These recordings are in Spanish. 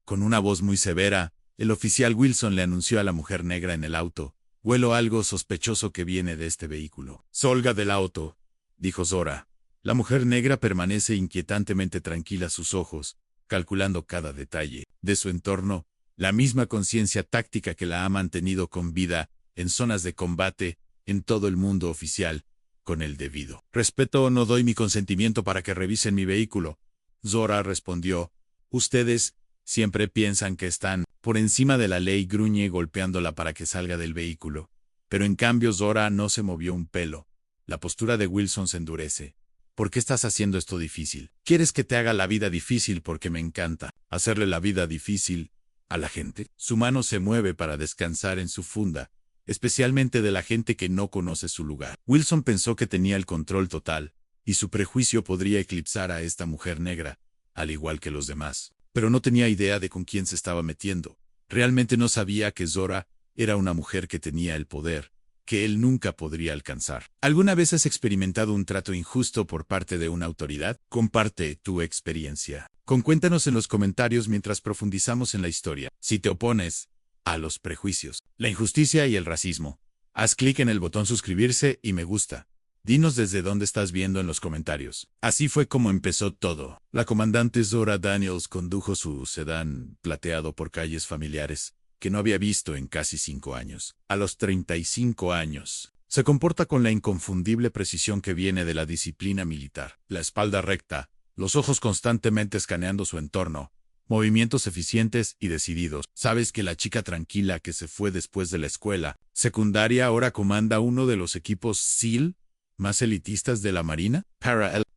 Con una voz muy severa, el oficial Wilson le anunció a la mujer negra en el auto: «Huelo algo sospechoso que viene de este vehículo». «Salga del auto», dijo Zora. La mujer negra permanece inquietantemente tranquila, sus ojos, calculando cada detalle de su entorno, la misma conciencia táctica que la ha mantenido con vida en zonas de combate en todo el mundo oficial. Con el debido respeto, no doy mi consentimiento para que revisen mi vehículo. Zora respondió: «Ustedes siempre piensan que están por encima de la ley», gruñe golpeándola para que salga del vehículo. Pero en cambio Zora no se movió un pelo. La postura de Wilson se endurece. «¿Por qué estás haciendo esto difícil? ¿Quieres que te haga la vida difícil? Porque me encanta hacerle la vida difícil a la gente». Su mano se mueve para descansar en su funda, especialmente de la gente que no conoce su lugar. Wilson pensó que tenía el control total, y su prejuicio podría eclipsar a esta mujer negra, al igual que los demás. Pero no tenía idea de con quién se estaba metiendo. Realmente no sabía que Zora era una mujer que tenía el poder que él nunca podría alcanzar. ¿Alguna vez has experimentado un trato injusto por parte de una autoridad? Comparte tu experiencia. Cuéntanos en los comentarios mientras profundizamos en la historia. Si te opones a los prejuicios, la injusticia y el racismo, haz clic en el botón suscribirse y me gusta. Dinos desde dónde estás viendo en los comentarios. Así fue como empezó todo. La comandante Zora Daniels condujo su sedán plateado por calles familiares que no había visto en casi 5 años. A los 35 años, se comporta con la inconfundible precisión que viene de la disciplina militar. La espalda recta, los ojos constantemente escaneando su entorno, movimientos eficientes y decididos. ¿Sabes que la chica tranquila que se fue después de la escuela secundaria ahora comanda uno de los equipos SEAL más elitistas de la Marina?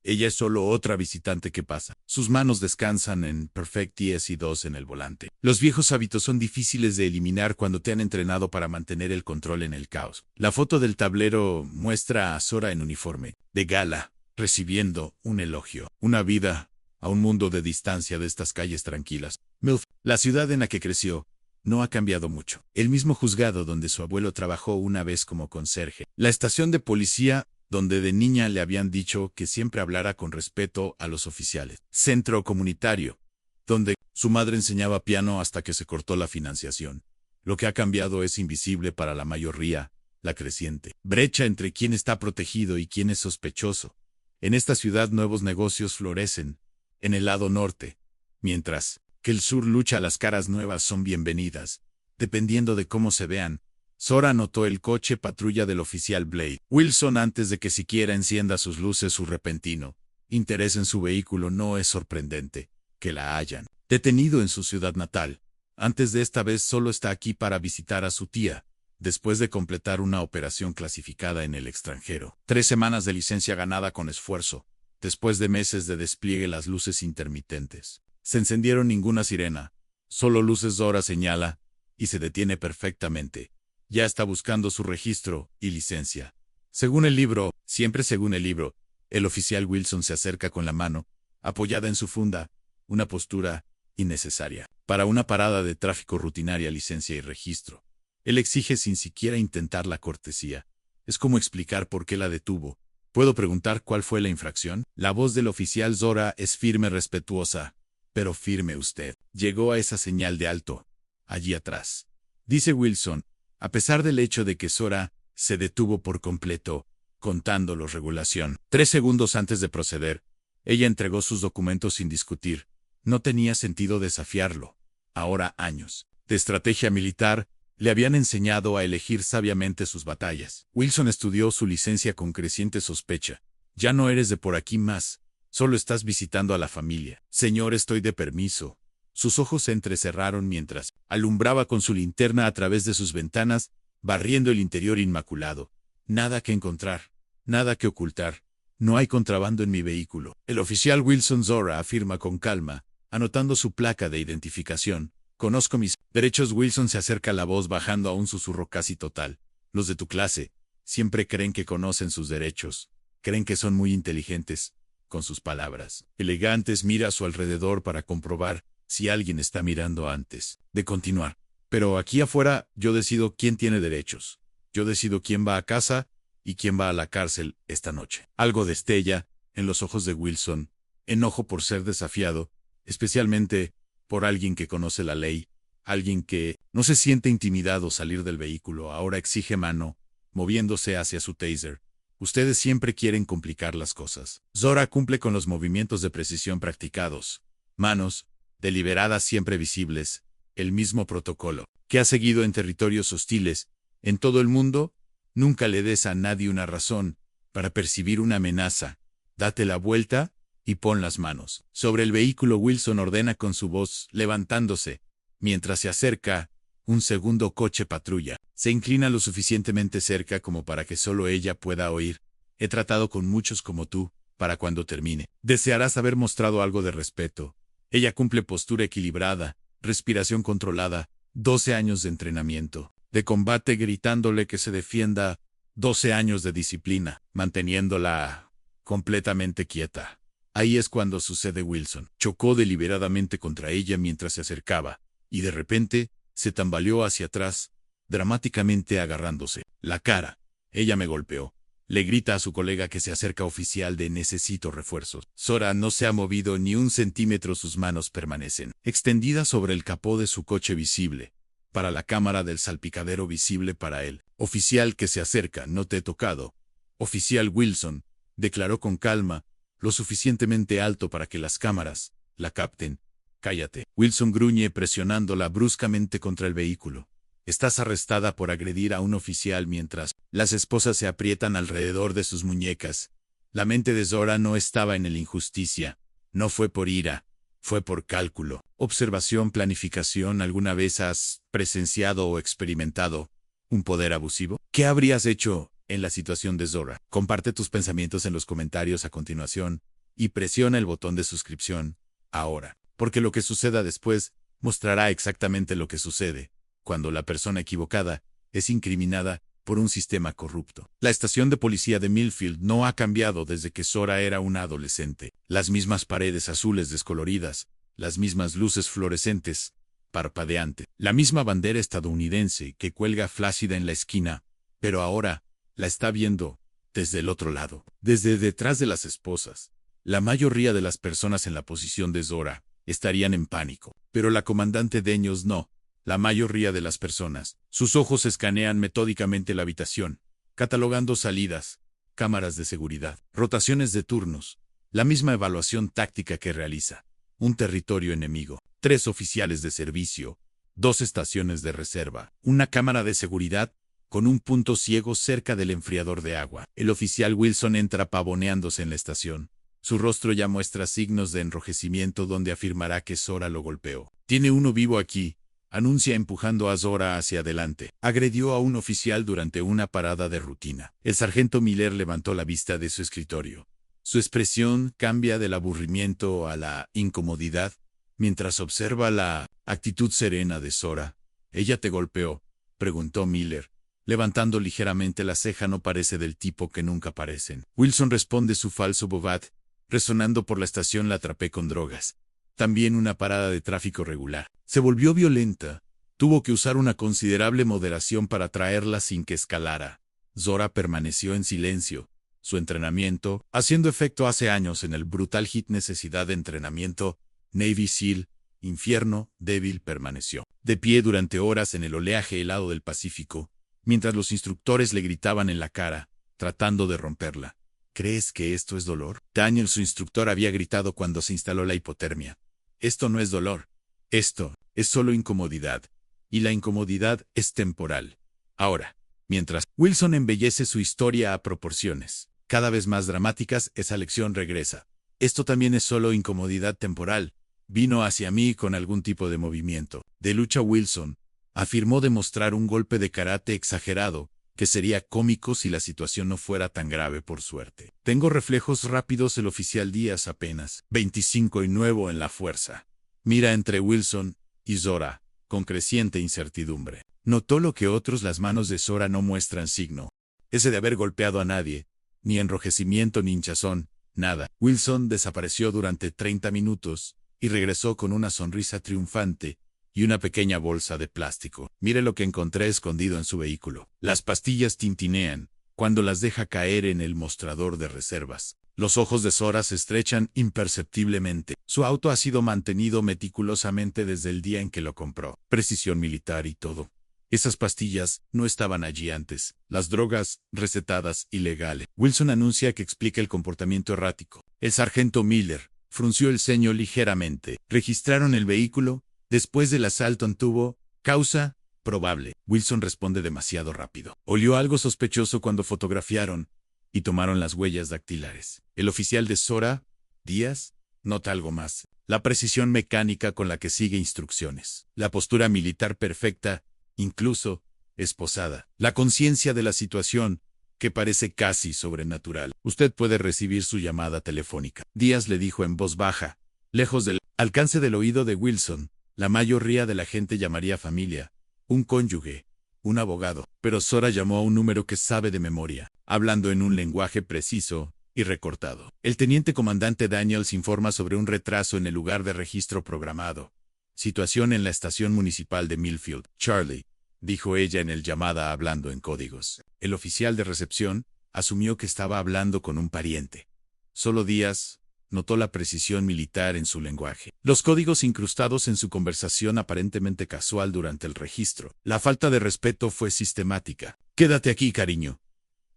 Ella es solo otra visitante que pasa. Sus manos descansan en Perfect TS2 en el volante. Los viejos hábitos son difíciles de eliminar cuando te han entrenado para mantener el control en el caos. La foto del tablero muestra a Zora en uniforme de gala, recibiendo un elogio. Una vida a un mundo de distancia de estas calles tranquilas. MILF, la ciudad en la que creció, no ha cambiado mucho. El mismo juzgado donde su abuelo trabajó una vez como conserje. La estación de policía donde de niña le habían dicho que siempre hablara con respeto a los oficiales. Centro comunitario, donde su madre enseñaba piano hasta que se cortó la financiación. Lo que ha cambiado es invisible para la mayoría, la creciente brecha entre quién está protegido y quién es sospechoso. En esta ciudad nuevos negocios florecen, en el lado norte, mientras que el sur lucha. Las caras nuevas son bienvenidas, dependiendo de cómo se vean. Zora notó el coche patrulla del oficial Blade Wilson antes de que siquiera encienda sus luces. Su repentino interés en su vehículo no es sorprendente que la hayan detenido en su ciudad natal. Antes de esta vez solo está aquí para visitar a su tía, después de completar una operación clasificada en el extranjero. 3 semanas de licencia ganada con esfuerzo. Después de meses de despliegue, las luces intermitentes se encendieron. Ninguna sirena, solo luces. Zora señala y se detiene perfectamente. Ya está buscando su registro y licencia. Según el libro, siempre según el libro, el oficial Wilson se acerca con la mano apoyada en su funda, una postura innecesaria para una parada de tráfico rutinaria. Licencia y registro. Él exige sin siquiera intentar la cortesía. Es como explicar por qué la detuvo. ¿Puedo preguntar cuál fue la infracción? La voz del oficial Zora es firme, respetuosa. Pero firme usted. Llegó a esa señal de alto, allí atrás, dice Wilson, a pesar del hecho de que Zora se detuvo por completo, contando los regulación. 3 segundos antes de proceder, ella entregó sus documentos sin discutir. No tenía sentido desafiarlo. Ahora años de estrategia militar le habían enseñado a elegir sabiamente sus batallas. Wilson estudió su licencia con creciente sospecha. Ya no eres de por aquí más, solo estás visitando a la familia. Señor, estoy de permiso. Sus ojos se entrecerraron mientras alumbraba con su linterna a través de sus ventanas, barriendo el interior inmaculado. Nada que encontrar, nada que ocultar. No hay contrabando en mi vehículo. El oficial Wilson. Zora afirma con calma, anotando su placa de identificación. Conozco mis derechos. Wilson se acerca, la voz bajando a un susurro casi total. Los de tu clase siempre creen que conocen sus derechos. Creen que son muy inteligentes con sus palabras elegantes. Mira a su alrededor para comprobar si alguien está mirando antes de continuar. Pero aquí afuera yo decido quién tiene derechos. Yo decido quién va a casa y quién va a la cárcel esta noche. Algo destella en los ojos de Wilson, enojo por ser desafiado, especialmente por alguien que conoce la ley, alguien que no se siente intimidado salir del vehículo, ahora exige mano, moviéndose hacia su taser. Ustedes siempre quieren complicar las cosas. Zora cumple con los movimientos de precisión practicados. Manos, deliberadas siempre visibles, el mismo protocolo que ha seguido en territorios hostiles, en todo el mundo. Nunca le des a nadie una razón para percibir una amenaza. Date la vuelta y pon las manos. Sobre el vehículo, Wilson ordena con su voz, levantándose. Mientras se acerca, un segundo coche patrulla. Se inclina lo suficientemente cerca como para que solo ella pueda oír. He tratado con muchos como tú, para cuando termine. Desearás haber mostrado algo de respeto. Ella cumple postura equilibrada, respiración controlada, 12 años de entrenamiento, de combate gritándole que se defienda, 12 años de disciplina, manteniéndola completamente quieta. Ahí es cuando sucede. Wilson chocó deliberadamente contra ella mientras se acercaba, y de repente, se tambaleó hacia atrás, dramáticamente agarrándose la cara. Ella me golpeó. Le grita a su colega que se acerca. Oficial de necesito refuerzos. Zora no se ha movido ni un centímetro, sus manos permanecen extendidas sobre el capó de su coche, visible para la cámara del salpicadero, visible para él. Oficial que se acerca, no te he tocado. Oficial Wilson, declaró con calma, lo suficientemente alto para que las cámaras la capten. Cállate. Wilson gruñe presionándola bruscamente contra el vehículo. Estás arrestada por agredir a un oficial mientras las esposas se aprietan alrededor de sus muñecas. La mente de Zora no estaba en el injusticia. No fue por ira. Fue por cálculo. Observación, planificación. ¿Alguna vez has presenciado o experimentado un poder abusivo? ¿Qué habrías hecho en la situación de Zora? Comparte tus pensamientos en los comentarios a continuación y presiona el botón de suscripción ahora, porque lo que suceda después mostrará exactamente lo que sucede cuando la persona equivocada es incriminada por un sistema corrupto. La estación de policía de Millfield no ha cambiado desde que Zora era una adolescente. Las mismas paredes azules descoloridas, las mismas luces fluorescentes, parpadeantes, la misma bandera estadounidense que cuelga flácida en la esquina, pero ahora la está viendo desde el otro lado, desde detrás de las esposas. La mayoría de las personas en la posición de Zora estarían en pánico, pero la comandante Daniels no. La mayoría de las personas, sus ojos escanean metódicamente la habitación, catalogando salidas, cámaras de seguridad, rotaciones de turnos, la misma evaluación táctica que realiza un territorio enemigo, 3 oficiales de servicio, 2 estaciones de reserva, una cámara de seguridad con un punto ciego cerca del enfriador de agua. El oficial Wilson entra pavoneándose en la estación. Su rostro ya muestra signos de enrojecimiento donde afirmará que Zora lo golpeó. Tiene uno vivo aquí, anuncia empujando a Zora hacia adelante. Agredió a un oficial durante una parada de rutina. El sargento Miller levantó la vista de su escritorio. Su expresión cambia del aburrimiento a la incomodidad mientras observa la actitud serena de Zora. ¿Ella te golpeó?, preguntó Miller, levantando ligeramente la ceja. No parece del tipo que nunca parecen. Wilson responde su falso bobat. Resonando por la estación la atrapé con drogas. También una parada de tráfico regular. Se volvió violenta. Tuvo que usar una considerable moderación para traerla sin que escalara. Zora permaneció en silencio. Su entrenamiento, haciendo efecto hace años en el brutal hit Necesidad de entrenamiento, Navy SEAL, Infierno Débil, permaneció de pie durante horas en el oleaje helado del Pacífico, mientras los instructores le gritaban en la cara, tratando de romperla. ¿Crees que esto es dolor? Daniel, su instructor, había gritado cuando se instaló la hipotermia. Esto no es dolor. Esto es solo incomodidad. Y la incomodidad es temporal. Ahora, mientras Wilson embellece su historia a proporciones cada vez más dramáticas, esa lección regresa. Esto también es solo incomodidad temporal. Vino hacia mí con algún tipo de movimiento de lucha. Wilson afirmó demostrar un golpe de karate exagerado, que sería cómico si la situación no fuera tan grave. Por suerte. Tengo reflejos rápidos. El oficial Díaz, apenas 25 y nuevo en la fuerza, mira entre Wilson y Zora con creciente incertidumbre. Notó lo que otros. Las manos de Zora no muestran signo ese de haber golpeado a nadie, ni enrojecimiento ni hinchazón, nada. Wilson desapareció durante 30 minutos y regresó con una sonrisa triunfante y una pequeña bolsa de plástico. Mire lo que encontré escondido en su vehículo. Las pastillas tintinean cuando las deja caer en el mostrador de reservas. Los ojos de Zora se estrechan imperceptiblemente. Su auto ha sido mantenido meticulosamente desde el día en que lo compró. Precisión militar y todo. Esas pastillas no estaban allí antes. Las drogas, recetadas, ilegales. Wilson anuncia que explica el comportamiento errático. El sargento Miller frunció el ceño ligeramente. Registraron el vehículo. Después del asalto en tubo. Causa probable. Wilson responde demasiado rápido. Olió algo sospechoso cuando fotografiaron y tomaron las huellas dactilares. El oficial de Zora, Díaz, nota algo más. La precisión mecánica con la que sigue instrucciones. La postura militar perfecta, incluso esposada. La conciencia de la situación, que parece casi sobrenatural. Usted puede recibir su llamada telefónica. Díaz le dijo en voz baja, lejos del alcance del oído de Wilson. La mayoría de la gente llamaría familia, un cónyuge, un abogado. Pero Zora llamó a un número que sabe de memoria, hablando en un lenguaje preciso y recortado. El teniente comandante Daniels informa sobre un retraso en el lugar de registro programado. Situación en la estación municipal de Millfield. Charlie, dijo ella en el llamada hablando en códigos. El oficial de recepción asumió que estaba hablando con un pariente. Solo Díaz notó la precisión militar en su lenguaje. Los códigos incrustados en su conversación aparentemente casual durante el registro. La falta de respeto fue sistemática. Quédate aquí, cariño.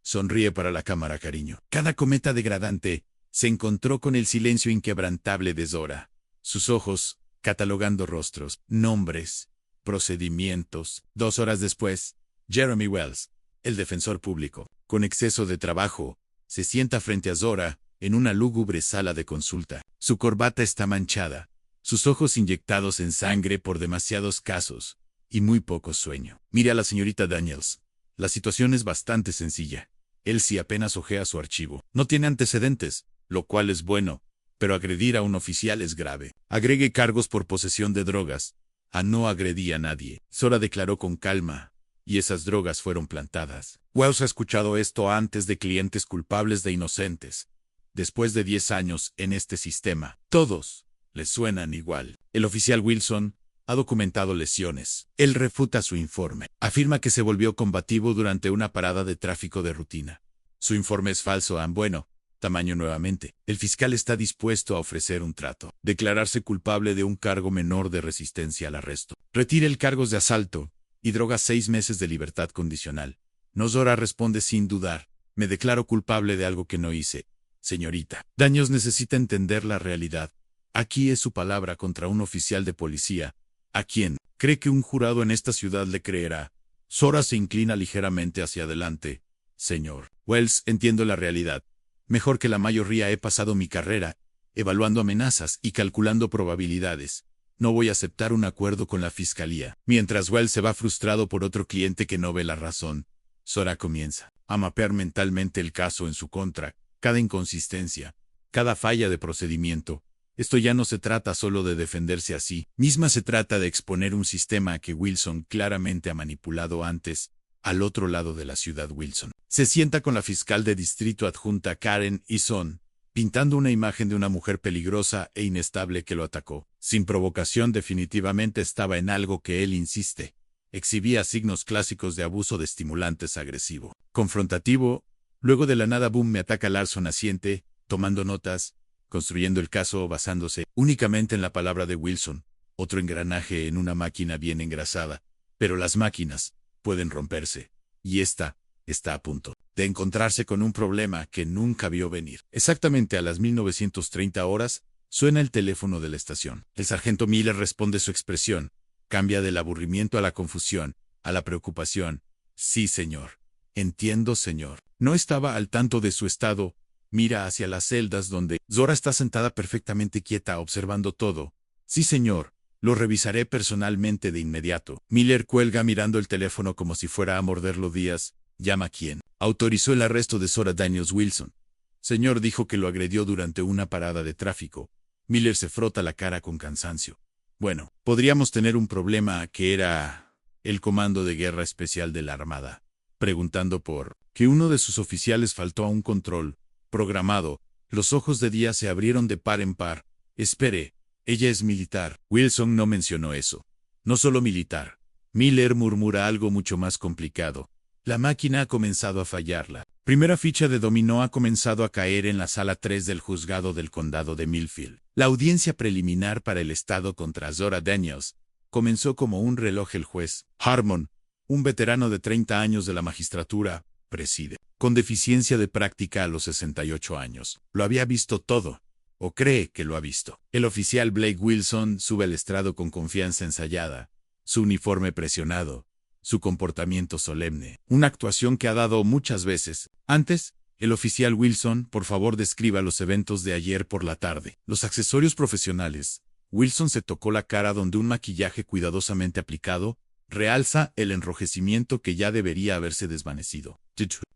Sonríe para la cámara, cariño. Cada cometa degradante se encontró con el silencio inquebrantable de Zora. Sus ojos, catalogando rostros, nombres, procedimientos. 2 horas después, Jeremy Wells, el defensor público, con exceso de trabajo, se sienta frente a Zora en una lúgubre sala de consulta. Su corbata está manchada, sus ojos inyectados en sangre por demasiados casos y muy poco sueño. Mire a la señorita Daniels. La situación es bastante sencilla. Elsie apenas ojea su archivo. No tiene antecedentes, lo cual es bueno, pero agredir a un oficial es grave. Agregue cargos por posesión de drogas. No agredí a nadie. Zora declaró con calma, y esas drogas fueron plantadas. Wells ha escuchado esto antes de clientes culpables de inocentes. Después de 10 años en este sistema, todos les suenan igual. El oficial Wilson ha documentado lesiones. Él refuta su informe. Afirma que se volvió combativo durante una parada de tráfico de rutina. Su informe es falso. Bueno, tamaño nuevamente. El fiscal está dispuesto a ofrecer un trato. Declararse culpable de un cargo menor de resistencia al arresto. Retire el cargos de asalto y droga 6 meses de libertad condicional. Zora responde sin dudar. Me declaro culpable de algo que no hice. Señorita, Daños necesita entender la realidad. Aquí es su palabra contra un oficial de policía. ¿A quién cree que un jurado en esta ciudad le creerá? Zora se inclina ligeramente hacia adelante. Señor Wells, entiendo la realidad. Mejor que la mayoría he pasado mi carrera, evaluando amenazas y calculando probabilidades. No voy a aceptar un acuerdo con la fiscalía. Mientras Wells se va frustrado por otro cliente que no ve la razón, Zora comienza a mapear mentalmente el caso en su contra. Cada inconsistencia, cada falla de procedimiento. Esto ya no se trata solo de defenderse a sí misma, se trata de exponer un sistema que Wilson claramente ha manipulado antes. Al otro lado de la ciudad, Wilson se sienta con la fiscal de distrito adjunta Karen Eason, pintando una imagen de una mujer peligrosa e inestable que lo atacó. Sin provocación, definitivamente estaba en algo que él insiste. Exhibía signos clásicos de abuso de estimulantes agresivo. Confrontativo. Luego de la nada, boom, me ataca Larson, asiente, tomando notas, construyendo el caso basándose únicamente en la palabra de Wilson. Otro engranaje en una máquina bien engrasada. Pero las máquinas pueden romperse. Y esta está a punto de encontrarse con un problema que nunca vio venir. Exactamente a las 1930 horas, suena el teléfono de la estación. El sargento Miller responde. Su expresión cambia del aburrimiento a la confusión, a la preocupación. Sí, señor. Entiendo, señor. No estaba al tanto de su estado. Mira hacia las celdas donde Zora está sentada perfectamente quieta observando todo. Sí, señor. Lo revisaré personalmente de inmediato. Miller cuelga mirando el teléfono como si fuera a morderlo. Díaz llama. ¿Quién autorizó el arresto de Zora Daniels? Wilson. Señor, dijo que lo agredió durante una parada de tráfico. Miller se frota la cara con cansancio. Bueno, podríamos tener un problema que era el Comando de Guerra Especial de la Armada, preguntando por que uno de sus oficiales faltó a un control programado. Los ojos de Díaz se abrieron de par en par. Espere, ella es militar. Wilson no mencionó eso. No solo militar. Miller murmura algo mucho más complicado. La máquina ha comenzado a fallarla. Primera ficha de dominó ha comenzado a caer en la sala 3 del juzgado del condado de Millfield. La audiencia preliminar para el estado contra Zora Daniels comenzó como un reloj. El juez Harmon, un veterano de 30 años de la magistratura, preside. Con deficiencia de práctica a los 68 años. Lo había visto todo, o cree que lo ha visto. El oficial Blake Wilson sube al estrado con confianza ensayada, su uniforme presionado, su comportamiento solemne. Una actuación que ha dado muchas veces. Antes, el oficial Wilson, por favor describa los eventos de ayer por la tarde. Los accesorios profesionales. Wilson se tocó la cara donde un maquillaje cuidadosamente aplicado realza el enrojecimiento que ya debería haberse desvanecido.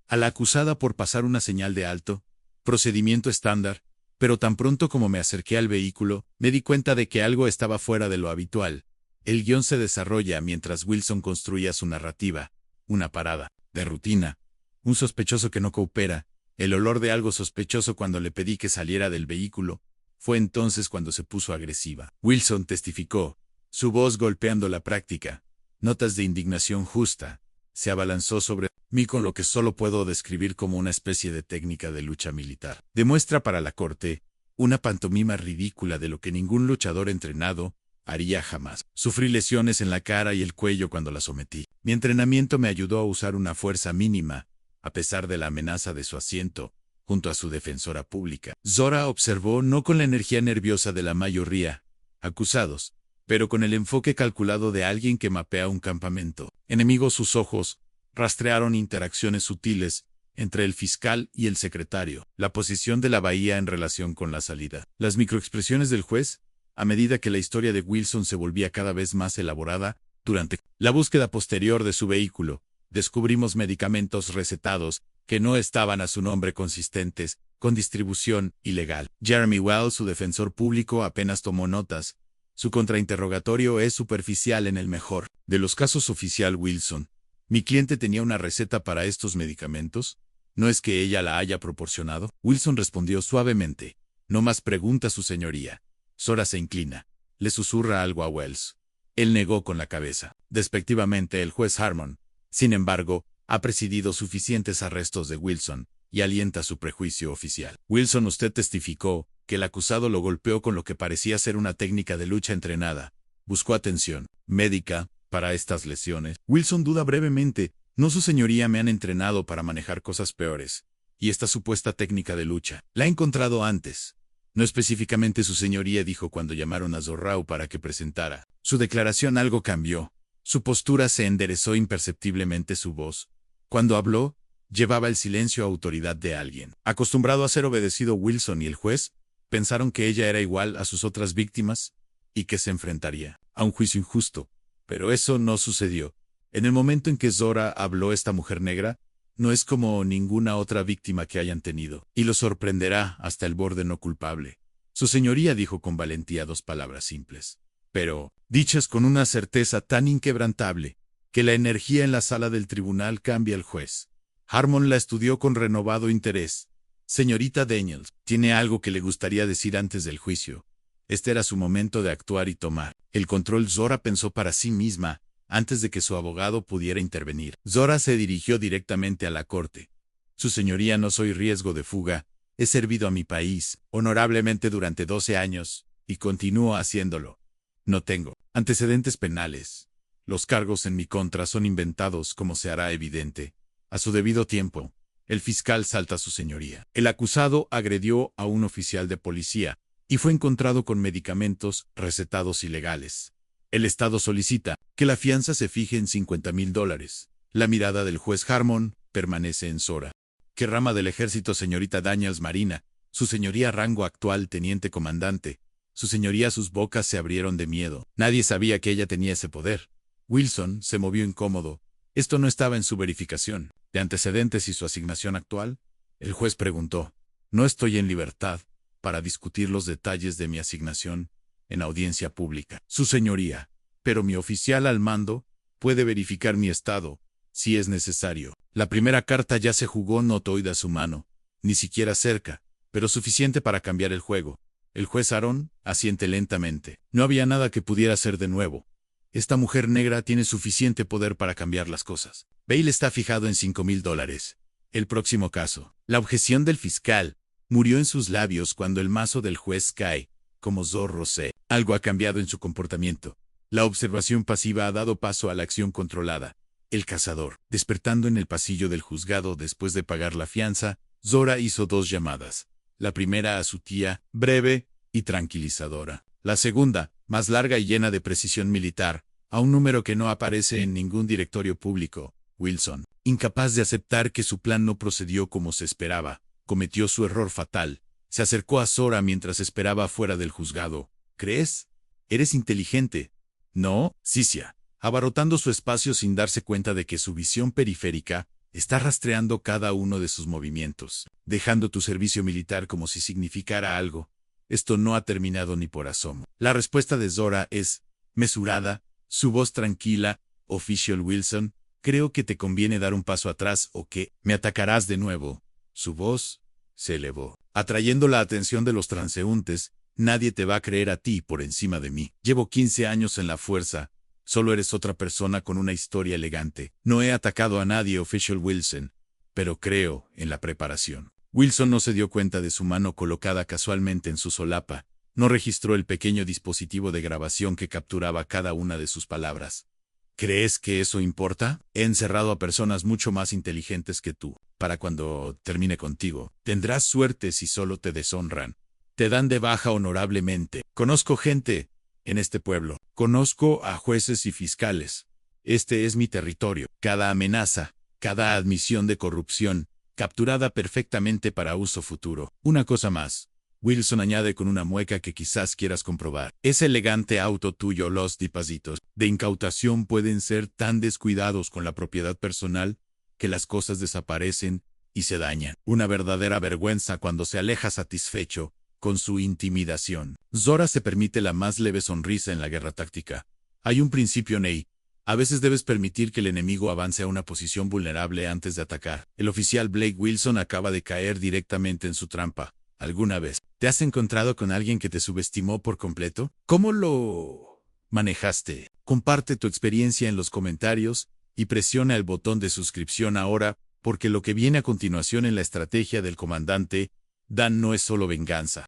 A la acusada por pasar una señal de alto, procedimiento estándar, pero tan pronto como me acerqué al vehículo, me di cuenta de que algo estaba fuera de lo habitual. El guión se desarrolla mientras Wilson construía su narrativa, una parada, de rutina, un sospechoso que no coopera, el olor de algo sospechoso cuando le pedí que saliera del vehículo, fue entonces cuando se puso agresiva. Wilson testificó, su voz golpeando la práctica, notas de indignación justa, se abalanzó sobre mí con lo que solo puedo describir como una especie de técnica de lucha militar. Demuestra para la corte una pantomima ridícula de lo que ningún luchador entrenado haría jamás. Sufrí lesiones en la cara y el cuello cuando la sometí. Mi entrenamiento me ayudó a usar una fuerza mínima, a pesar de la amenaza de su asiento, junto a su defensora pública. Zora observó no con la energía nerviosa de la mayoría acusados, pero con el enfoque calculado de alguien que mapea un campamento. Enemigos sus ojos rastrearon interacciones sutiles entre el fiscal y el secretario, la posición de la bahía en relación con la salida. Las microexpresiones del juez, a medida que la historia de Wilson se volvía cada vez más elaborada, durante la búsqueda posterior de su vehículo, descubrimos medicamentos recetados que no estaban a su nombre consistentes, con distribución ilegal. Jeremy Wells, su defensor público, apenas tomó notas. Su contrainterrogatorio es superficial en el mejor de los casos. Oficial Wilson, ¿mi cliente tenía una receta para estos medicamentos? ¿No es que ella la haya proporcionado? Wilson respondió suavemente. No más preguntas, su señoría. Zora se inclina. Le susurra algo a Wells. Él negó con la cabeza. Despectivamente el juez Harmon, sin embargo, ha presidido suficientes arrestos de Wilson y alienta su prejuicio oficial. Wilson, usted testificó que el acusado lo golpeó con lo que parecía ser una técnica de lucha entrenada. Buscó atención médica para estas lesiones. Wilson duda brevemente. No, su señoría, me han entrenado para manejar cosas peores. Y esta supuesta técnica de lucha, la he encontrado antes. No específicamente, su señoría, dijo cuando llamaron a Zorrao para que presentara. Su declaración algo cambió. Su postura se enderezó imperceptiblemente. Su voz, cuando habló, llevaba el silencio a autoridad de alguien. Acostumbrado a ser obedecido, Wilson y el juez pensaron que ella era igual a sus otras víctimas y que se enfrentaría a un juicio injusto. Pero eso no sucedió. En el momento en que Zora habló, esta mujer negra no es como ninguna otra víctima que hayan tenido, y lo sorprenderá hasta el borde no culpable. Su señoría, dijo con valentía dos palabras simples, pero dichas con una certeza tan inquebrantable que la energía en la sala del tribunal cambia. El juez Harmon la estudió con renovado interés. Señorita Daniels, ¿tiene algo que le gustaría decir antes del juicio? Este era su momento de actuar y tomar el control. Zora pensó para sí misma antes de que su abogado pudiera intervenir. Zora se dirigió directamente a la corte. Su señoría, no soy riesgo de fuga. He servido a mi país honorablemente durante 12 años y continúo haciéndolo. No tengo antecedentes penales. Los cargos en mi contra son inventados, como se hará evidente. A su debido tiempo, el fiscal salta, su señoría. El acusado agredió a un oficial de policía y fue encontrado con medicamentos recetados ilegales. El Estado solicita que la fianza se fije en $50,000. La mirada del juez Harmon permanece en Zora. ¿Qué rama del ejército, señorita Daniels? Marina. Su señoría, rango actual teniente comandante. Su señoría, sus bocas se abrieron de miedo. Nadie sabía que ella tenía ese poder. Wilson se movió incómodo. Esto no estaba en su verificación de antecedentes y su asignación actual. El juez preguntó. No estoy en libertad para discutir los detalles de mi asignación en audiencia pública, su señoría, pero mi oficial al mando puede verificar mi estado, si es necesario. La primera carta ya se jugó, notó oída su mano, ni siquiera cerca, pero suficiente para cambiar el juego. El juez Aaron asiente lentamente. No había nada que pudiera hacer de nuevo. Esta mujer negra tiene suficiente poder para cambiar las cosas. Bale está fijado en $5,000. El próximo caso. La objeción del fiscal murió en sus labios cuando el mazo del juez cae, como zorro se. Algo ha cambiado en su comportamiento. La observación pasiva ha dado paso a la acción controlada. El cazador. Despertando en el pasillo del juzgado después de pagar la fianza, Zora hizo 2 llamadas. La primera a su tía, breve y tranquilizadora. La segunda, más larga y llena de precisión militar, a un número que no aparece en ningún directorio público. Wilson, incapaz de aceptar que su plan no procedió como se esperaba, cometió su error fatal. Se acercó a Zora mientras esperaba fuera del juzgado. ¿Crees? Eres inteligente. No, Cicia. Abarrotando su espacio sin darse cuenta de que su visión periférica está rastreando cada uno de sus movimientos, dejando tu servicio militar como si significara algo. Esto no ha terminado ni por asomo. La respuesta de Zora es mesurada, su voz tranquila. Official Wilson, creo que te conviene dar un paso atrás o que me atacarás de nuevo. Su voz se elevó, atrayendo la atención de los transeúntes. Nadie te va a creer a ti por encima de mí. Llevo 15 años en la fuerza. Solo eres otra persona con una historia elegante. No he atacado a nadie, Official Wilson, pero creo en la preparación. Wilson no se dio cuenta de su mano colocada casualmente en su solapa. No registró el pequeño dispositivo de grabación que capturaba cada una de sus palabras. ¿Crees que eso importa? He encerrado a personas mucho más inteligentes que tú. Para cuando termine contigo, tendrás suerte si solo te deshonran. Te dan de baja honorablemente. Conozco gente en este pueblo. Conozco a jueces y fiscales. Este es mi territorio. Cada amenaza, cada admisión de corrupción, capturada perfectamente para uso futuro. Una cosa más. Wilson añade con una mueca que quizás quieras comprobar. Ese elegante auto tuyo, los depósitos de incautación pueden ser tan descuidados con la propiedad personal que las cosas desaparecen y se dañan. Una verdadera vergüenza cuando se aleja satisfecho con su intimidación. Zora se permite la más leve sonrisa en la guerra táctica. Hay un principio, Ney. A veces debes permitir que el enemigo avance a una posición vulnerable antes de atacar. El oficial Blake Wilson acaba de caer directamente en su trampa. ¿Alguna vez te has encontrado con alguien que te subestimó por completo? ¿Cómo lo manejaste? Comparte tu experiencia en los comentarios y presiona el botón de suscripción ahora, porque lo que viene a continuación en la estrategia del comandante Dan no es solo venganza.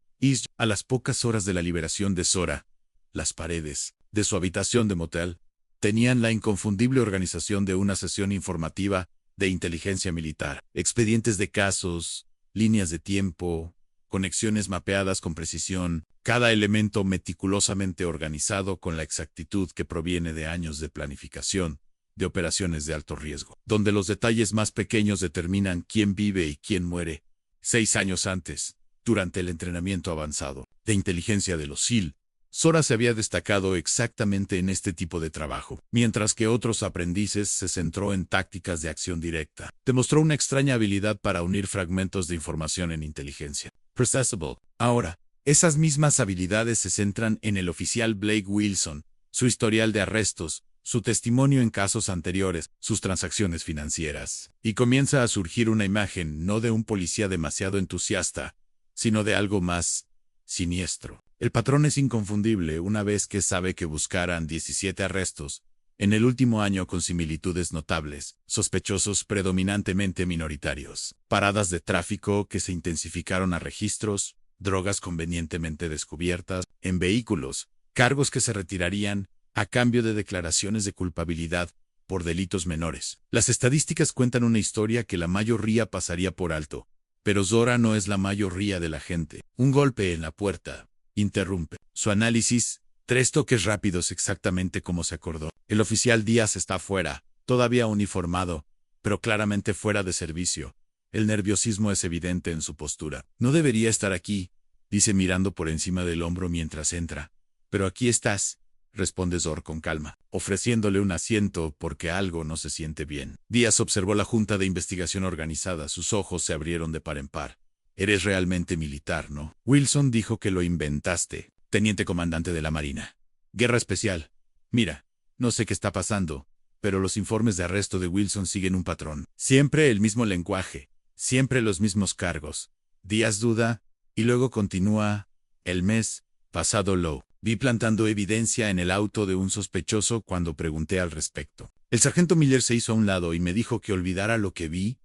A las pocas horas de la liberación de Zora, las paredes de su habitación de motel tenían la inconfundible organización de una sesión informativa de inteligencia militar. Expedientes de casos, líneas de tiempo, conexiones mapeadas con precisión, cada elemento meticulosamente organizado con la exactitud que proviene de años de planificación, de operaciones de alto riesgo, donde los detalles más pequeños determinan quién vive y quién muere. 6 años antes, durante el entrenamiento avanzado de inteligencia de los SEAL, Zora se había destacado exactamente en este tipo de trabajo, mientras que otros aprendices se centró en tácticas de acción directa. Demostró una extraña habilidad para unir fragmentos de información en inteligencia. Processable. Ahora, esas mismas habilidades se centran en el oficial Blake Wilson, su historial de arrestos, su testimonio en casos anteriores, sus transacciones financieras. Y comienza a surgir una imagen no de un policía demasiado entusiasta, sino de algo más siniestro. El patrón es inconfundible una vez que sabe que buscarán 17 arrestos en el último año con similitudes notables, sospechosos predominantemente minoritarios, paradas de tráfico que se intensificaron a registros, drogas convenientemente descubiertas en vehículos, cargos que se retirarían a cambio de declaraciones de culpabilidad por delitos menores. Las estadísticas cuentan una historia que la mayoría pasaría por alto, pero Zora no es la mayoría de la gente. Un golpe en la puerta interrumpe su análisis. 3 toques rápidos exactamente como se acordó. El oficial Díaz está fuera, todavía uniformado, pero claramente fuera de servicio. El nerviosismo es evidente en su postura. No debería estar aquí, dice mirando por encima del hombro mientras entra. Pero aquí estás, responde Zor con calma, ofreciéndole un asiento porque algo no se siente bien. Díaz observó la junta de investigación organizada. Sus ojos se abrieron de par en par. Eres realmente militar, ¿no? Wilson dijo que lo inventaste. Teniente comandante de la Marina. Guerra especial. Mira, no sé qué está pasando, pero los informes de arresto de Wilson siguen un patrón. Siempre el mismo lenguaje, siempre los mismos cargos. Díaz duda, y luego continúa. El mes pasado lo vi plantando evidencia en el auto de un sospechoso cuando pregunté al respecto. El sargento Miller se hizo a un lado y me dijo que olvidara lo que vi.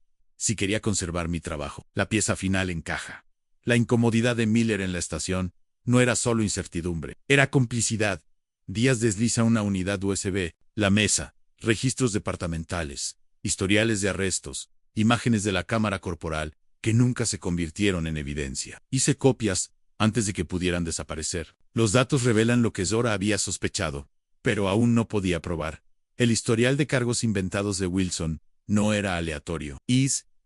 si quería conservar mi trabajo. La pieza final encaja. La incomodidad de Miller en la estación no era solo incertidumbre, era complicidad. Díaz desliza una unidad USB, la mesa, registros departamentales, historiales de arrestos, imágenes de la cámara corporal, que nunca se convirtieron en evidencia. Hice copias antes de que pudieran desaparecer. Los datos revelan lo que Zora había sospechado, pero aún no podía probar. El historial de cargos inventados de Wilson no era aleatorio.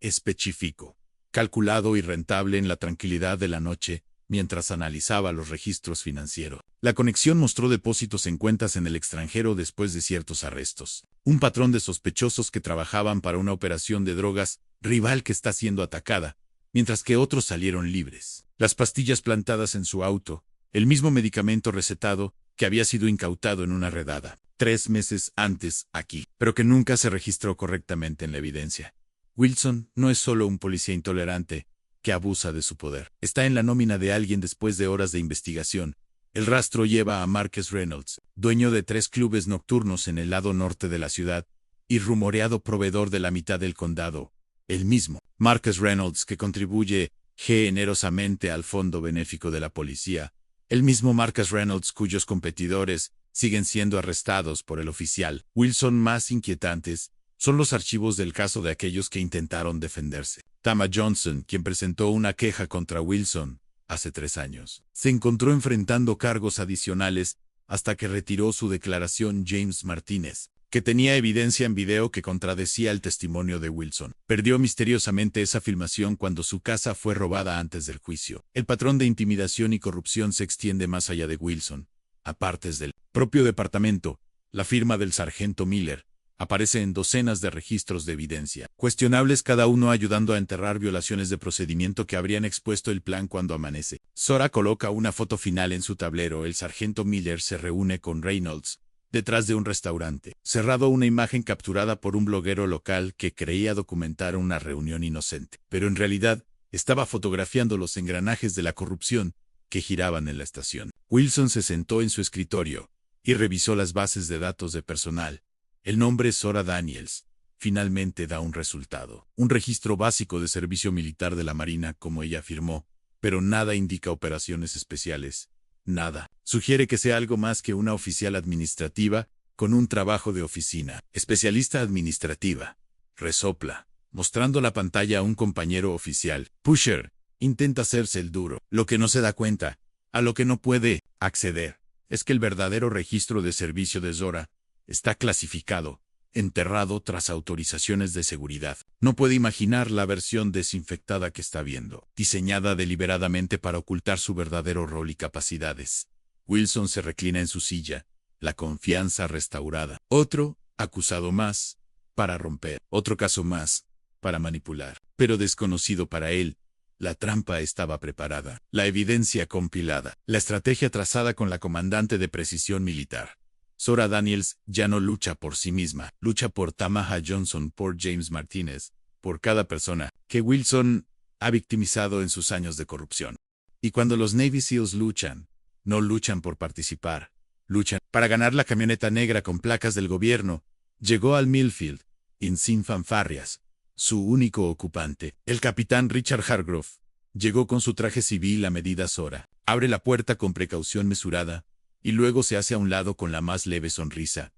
Específico, calculado y rentable en la tranquilidad de la noche, mientras analizaba los registros financieros. La conexión mostró depósitos en cuentas en el extranjero después de ciertos arrestos. Un patrón de sospechosos que trabajaban para una operación de drogas rival que está siendo atacada, mientras que otros salieron libres. Las pastillas plantadas en su auto, el mismo medicamento recetado que había sido incautado en una redada 3 meses antes aquí, pero que nunca se registró correctamente en la evidencia. Wilson no es solo un policía intolerante que abusa de su poder. Está en la nómina de alguien después de horas de investigación. El rastro lleva a Marcus Reynolds, dueño de 3 clubes nocturnos en el lado norte de la ciudad y rumoreado proveedor de la mitad del condado. El mismo Marcus Reynolds que contribuye generosamente al fondo benéfico de la policía. El mismo Marcus Reynolds cuyos competidores siguen siendo arrestados por el oficial Wilson. Más inquietantes son los archivos del caso de aquellos que intentaron defenderse. Tama Johnson, quien presentó una queja contra Wilson hace 3 años, se encontró enfrentando cargos adicionales hasta que retiró su declaración. James Martínez, que tenía evidencia en video que contradecía el testimonio de Wilson, perdió misteriosamente esa filmación cuando su casa fue robada antes del juicio. El patrón de intimidación y corrupción se extiende más allá de Wilson. A partes del propio departamento, la firma del sargento Miller aparece en docenas de registros de evidencia, cuestionables cada uno ayudando a enterrar violaciones de procedimiento que habrían expuesto el plan cuando amanece. Zora coloca una foto final en su tablero. El sargento Miller se reúne con Reynolds detrás de un restaurante. Cerrado, una imagen capturada por un bloguero local que creía documentar una reunión inocente, pero en realidad estaba fotografiando los engranajes de la corrupción que giraban en la estación. Wilson se sentó en su escritorio y revisó las bases de datos de personal. El nombre Zora Daniels finalmente da un resultado. Un registro básico de servicio militar de la Marina, como ella afirmó, pero nada indica operaciones especiales. Nada. Sugiere que sea algo más que una oficial administrativa con un trabajo de oficina. Especialista administrativa. Resopla, mostrando la pantalla a un compañero oficial. Pusher intenta hacerse el duro. Lo que no se da cuenta, a lo que no puede acceder, es que el verdadero registro de servicio de Zora está clasificado, enterrado tras autorizaciones de seguridad. No puede imaginar la versión desinfectada que está viendo, diseñada deliberadamente para ocultar su verdadero rol y capacidades. Wilson se reclina en su silla, la confianza restaurada. Otro acusado más para romper, otro caso más para manipular, pero desconocido para él. La trampa estaba preparada, la evidencia compilada, la estrategia trazada con la comandante de precisión militar. Zora Daniels ya no lucha por sí misma, lucha por Tamaha Johnson, por James Martínez, por cada persona que Wilson ha victimizado en sus años de corrupción. Y cuando los Navy SEALs luchan, no luchan por participar, luchan para ganar la camioneta negra con placas del gobierno. Llegó al Millfield, sin fanfarrias. Su único ocupante, el capitán Richard Hargrove, llegó con su traje civil a medida Zora. Abre la puerta con precaución mesurada, y luego se hace a un lado con la más leve sonrisa.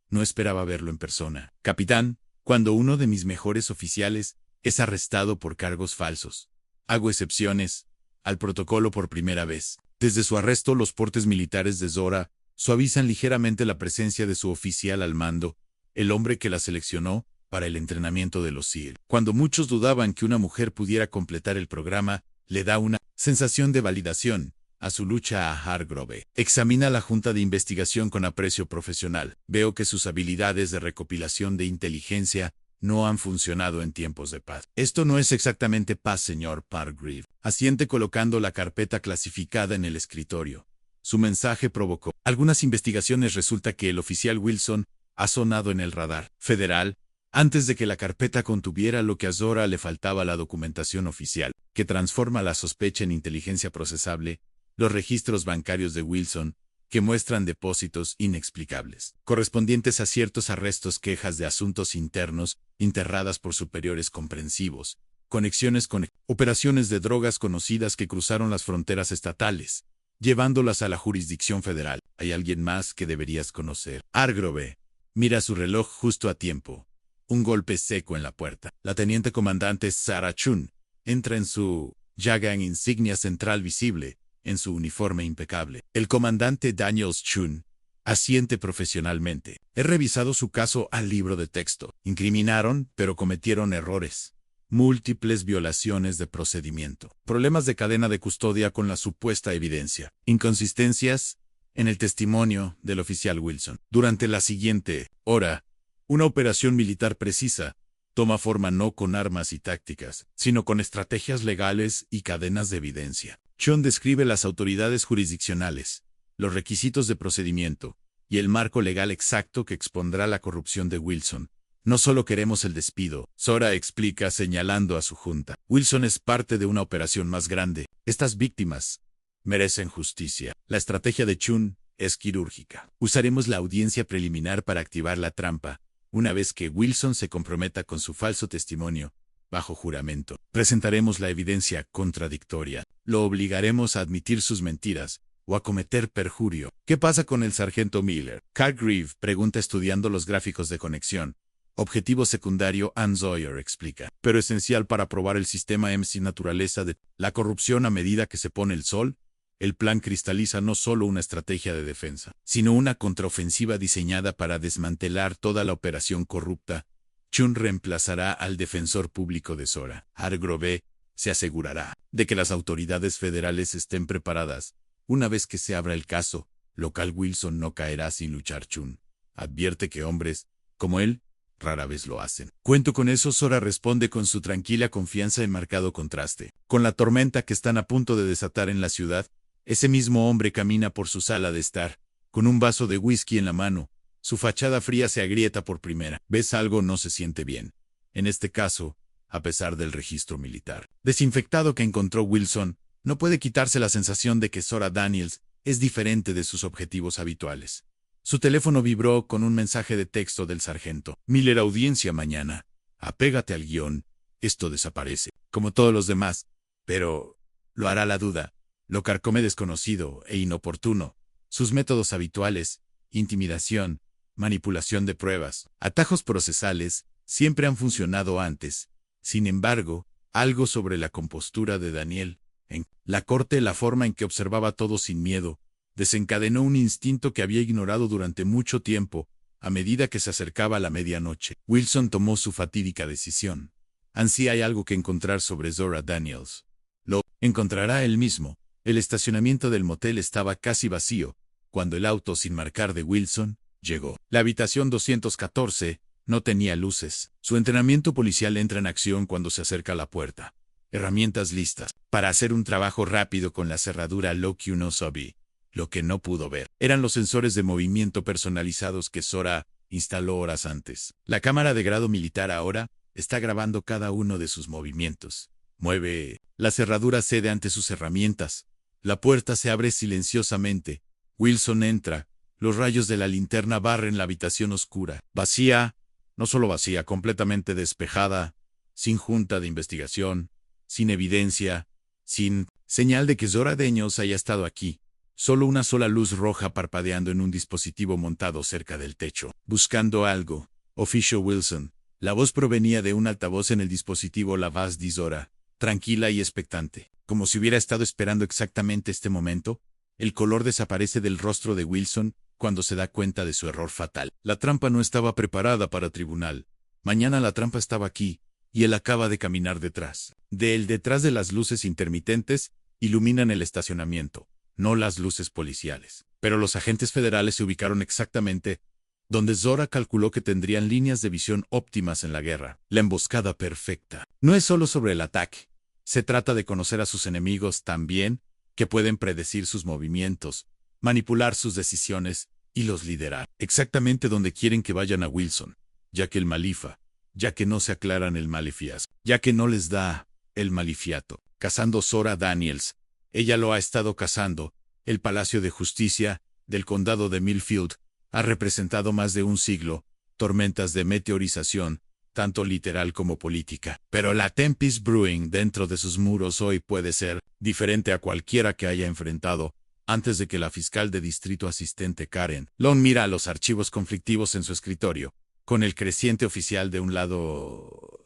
No esperaba verlo en persona. Capitán, cuando uno de mis mejores oficiales es arrestado por cargos falsos, hago excepciones al protocolo por primera vez. Desde su arresto, los portes militares de Zora suavizan ligeramente la presencia de su oficial al mando, el hombre que la seleccionó para el entrenamiento de los SEAL. Cuando muchos dudaban que una mujer pudiera completar el programa, le da una sensación de validación a su lucha a Hargrove. Examina la junta de investigación con aprecio profesional. Veo que sus habilidades de recopilación de inteligencia no han funcionado en tiempos de paz. Esto no es exactamente paz, señor Pargrieve. Asiente colocando la carpeta clasificada en el escritorio. Su mensaje provocó algunas investigaciones. Resulta que el oficial Wilson ha sonado en el radar federal antes de que la carpeta contuviera lo que a Zora le faltaba: la documentación oficial, que transforma la sospecha en inteligencia procesable. Los registros bancarios de Wilson que muestran depósitos inexplicables, correspondientes a ciertos arrestos, quejas de asuntos internos, enterradas por superiores comprensivos, conexiones con operaciones de drogas conocidas que cruzaron las fronteras estatales, llevándolas a la jurisdicción federal. Hay alguien más que deberías conocer. Hargrove mira su reloj justo a tiempo. Un golpe seco en la puerta. La teniente comandante Sarah Chun entra en su llaga en insignia central visible, en su uniforme impecable. El comandante Daniels Chun asiente profesionalmente. He revisado su caso al libro de texto. Incriminaron, pero cometieron errores. Múltiples violaciones de procedimiento. Problemas de cadena de custodia con la supuesta evidencia. Inconsistencias en el testimonio del oficial Wilson. Durante la siguiente hora, una operación militar precisa toma forma no con armas y tácticas, sino con estrategias legales y cadenas de evidencia. Chun describe las autoridades jurisdiccionales, los requisitos de procedimiento y el marco legal exacto que expondrá la corrupción de Wilson. No solo queremos el despido, Zora explica señalando a su junta. Wilson es parte de una operación más grande. Estas víctimas merecen justicia. La estrategia de Chun es quirúrgica. Usaremos la audiencia preliminar para activar la trampa, una vez que Wilson se comprometa con su falso testimonio, bajo juramento. Presentaremos la evidencia contradictoria. Lo obligaremos a admitir sus mentiras o a cometer perjurio. ¿Qué pasa con el sargento Miller? Hargrave pregunta estudiando los gráficos de conexión. Objetivo secundario, Ann Sawyer explica, pero esencial para probar el sistema MC naturaleza de la corrupción a medida que se pone el sol. El plan cristaliza no solo una estrategia de defensa, sino una contraofensiva diseñada para desmantelar toda la operación corrupta. Chun reemplazará al defensor público de Zora. Hargrove se asegurará de que las autoridades federales estén preparadas. Una vez que se abra el caso, local Wilson no caerá sin luchar. Chun advierte que hombres como él rara vez lo hacen. Cuento con eso, Zora responde con su tranquila confianza en marcado contraste. Con la tormenta que están a punto de desatar en la ciudad, ese mismo hombre camina por su sala de estar, con un vaso de whisky en la mano. Su fachada fría se agrieta por primera vez. Algo no se siente bien. En este caso, a pesar del registro militar desinfectado que encontró Wilson, no puede quitarse la sensación de que Zora Daniels es diferente de sus objetivos habituales. Su teléfono vibró con un mensaje de texto del sargento. Miller, audiencia mañana. Apégate al guión. Esto desaparece, como todos los demás. Pero lo hará la duda. Lo carcome desconocido e inoportuno. Sus métodos habituales, intimidación, manipulación de pruebas, atajos procesales, siempre han funcionado antes. Sin embargo, algo sobre la compostura de Daniel, en la corte, la forma en que observaba todo sin miedo, desencadenó un instinto que había ignorado durante mucho tiempo. A medida que se acercaba la medianoche, Wilson tomó su fatídica decisión. Ansí hay algo que encontrar sobre Zora Daniels. Lo encontrará él mismo. El estacionamiento del motel estaba casi vacío, cuando el auto sin marcar de Wilson llegó. La habitación 214 no tenía luces. Su entrenamiento policial entra en acción cuando se acerca a la puerta. Herramientas listas para hacer un trabajo rápido con la cerradura Lock You No Sobi. Lo que no pudo ver eran los sensores de movimiento personalizados que Zora instaló horas antes. La cámara de grado militar ahora está grabando cada uno de sus movimientos. Mueve. La cerradura cede ante sus herramientas. La puerta se abre silenciosamente. Wilson entra. Los rayos de la linterna barren la habitación oscura. Vacía, no solo vacía, completamente despejada, sin junta de investigación, sin evidencia, sin señal de que Zora Daniels haya estado aquí. Solo una sola luz roja parpadeando en un dispositivo montado cerca del techo. Buscando algo. Oficio Wilson. La voz provenía de un altavoz en el dispositivo. La voz de Zora, tranquila y expectante, como si hubiera estado esperando exactamente este momento. El color desaparece del rostro de Wilson cuando se da cuenta de su error fatal. La trampa no estaba preparada para tribunal. Mañana la trampa estaba aquí, y él acaba de caminar detrás. Detrás de las luces intermitentes, iluminan el estacionamiento, no las luces policiales. Pero los agentes federales se ubicaron exactamente donde Zora calculó que tendrían líneas de visión óptimas en la guerra. La emboscada perfecta. No es solo sobre el ataque. Se trata de conocer a sus enemigos también, que pueden predecir sus movimientos, manipular sus decisiones y los liderar. Exactamente donde quieren que vayan a Wilson, ya que el malifa, ya que no se aclaran el malefias, ya que no les da el malifiato. Cazando Zora Daniels. Ella lo ha estado cazando. El Palacio de Justicia del condado de Millfield, ha representado más de un siglo, tormentas de meteorización, tanto literal como política. Pero la Tempest Brewing dentro de sus muros hoy puede ser diferente a cualquiera que haya enfrentado antes de que la fiscal de distrito asistente Karen Long mira los archivos conflictivos en su escritorio, con el creciente oficial de un lado